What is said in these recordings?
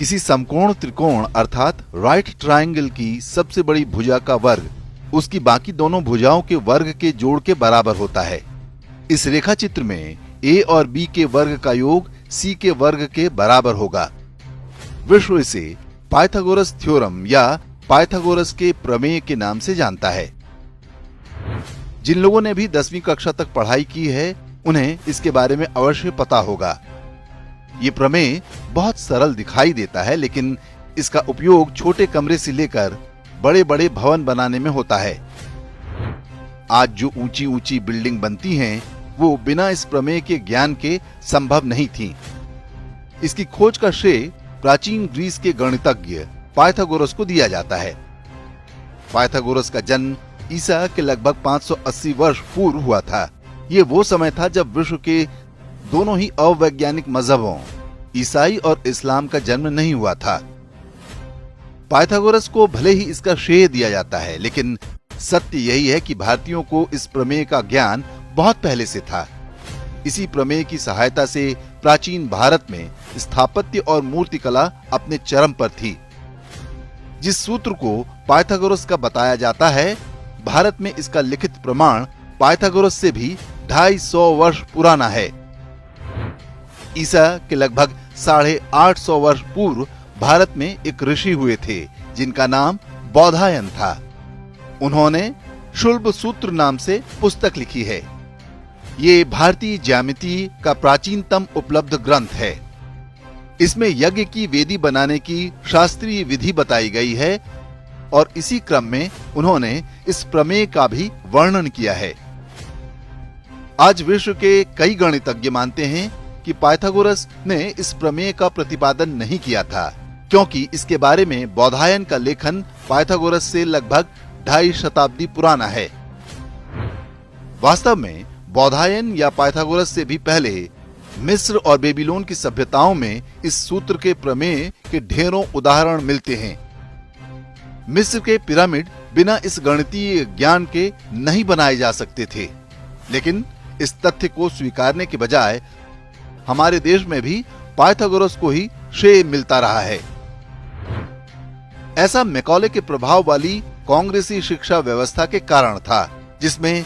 किसी समकोण त्रिकोण अर्थात राइट ट्रायंगल की सबसे बड़ी भुजा का वर्ग उसकी बाकी दोनों भुजाओं के वर्ग के जोड़ के बराबर होता है। इस रेखा चित्र में ए और बी के वर्ग का योग सी के वर्ग के बराबर होगा। विश्व इसे पाइथागोरस थ्योरम या पाइथागोरस के प्रमेय के नाम से जानता है। जिन लोगों ने भी 10वीं कक्षा तक पढ़ाई की है उन्हें इसके बारे में अवश्य पता होगा। ये प्रमेय बहुत सरल दिखाई देता है, लेकिन इसका उपयोग छोटे कमरे से लेकर बड़े बड़े भवन बनाने में होता है। आज जो ऊंची ऊंची बिल्डिंग बनती हैं, वो बिना इस प्रमेय के ज्ञान के संभव नहीं थी। इसकी खोज का श्रेय प्राचीन ग्रीस के गणितज्ञ पाइथागोरस को दिया जाता है। पाइथागोरस का जन्म ईसा के लगभग 580 वर्ष पूर्व हुआ था। ये वो समय था जब विश्व के दोनों ही अवैज्ञानिक मजहबों ईसाई और इस्लाम का जन्म नहीं हुआ था। पाइथागोरस को भले ही इसका श्रेय दिया जाता है, लेकिन सत्य यही है कि भारतीयों को इस प्रमेय का ज्ञान बहुत पहले से था। इसी प्रमेय की सहायता से प्राचीन भारत में स्थापत्य और मूर्तिकला अपने चरम पर थी। जिस सूत्र को पाइथागोरस का बताया जाता है, भारत में इसका लिखित प्रमाण पाइथागोरस से भी 250 वर्ष पुराना है। ईसा के लगभग 850 वर्ष पूर्व भारत में एक ऋषि हुए थे जिनका नाम बौधायन था। उन्होंने शुल्ब सूत्र नाम से पुस्तक लिखी है। ये भारतीय ज्यामिति का प्राचीनतम उपलब्ध ग्रंथ है। इसमें यज्ञ की वेदी बनाने की शास्त्रीय विधि बताई गई है और इसी क्रम में उन्होंने इस प्रमेय का भी वर्णन किया है। आज विश्व के कई गणितज्ञ मानते हैं कि पाइथागोरस ने इस प्रमेय का प्रतिपादन नहीं किया था, क्योंकि इसके बारे में बौधायन का लेखन पाइथागोरस से लगभग 2.5 शताब्दी पुराना है। वास्तव में बौधायन या पाइथागोरस से भी पहले मिस्र और बेबीलोन की सभ्यताओं में इस सूत्र के प्रमेय के ढेरों उदाहरण मिलते हैं। मिस्र के पिरामिड बिना इस गणितीय ज्ञान के नहीं बनाए जा सकते थे, लेकिन इस तथ्य को स्वीकारने के बजाय हमारे देश में भी पाइथागोरस को ही श्रेय मिलता रहा है। ऐसा मैकॉले के प्रभाव वाली कांग्रेसी शिक्षा व्यवस्था के कारण था, जिसमें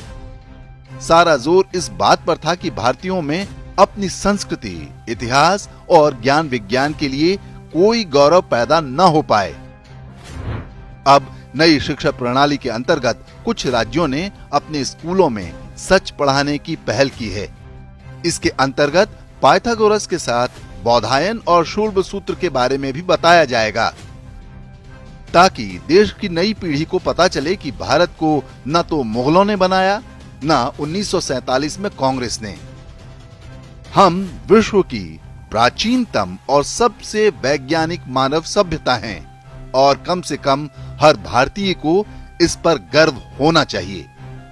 सारा जोर इस बात पर था कि भारतीयों में अपनी संस्कृति, इतिहास और ज्ञान विज्ञान के लिए कोई गौरव पैदा न हो पाए। अब नई शिक्षा प्रणाली के अंतर्गत कुछ राज्यों ने अपने स्कूलों में सच पढ़ाने की पहल की है। इसके अंतर्गत पाइथागोरस के साथ बौधायन और शुल्ब सूत्र के बारे में भी बताया जाएगा, ताकि देश की नई पीढ़ी को पता चले कि भारत को न तो मुगलों ने बनाया, न 1947 में कांग्रेस ने। हम विश्व की प्राचीनतम और सबसे वैज्ञानिक मानव सभ्यता हैं और कम से कम हर भारतीय को इस पर गर्व होना चाहिए।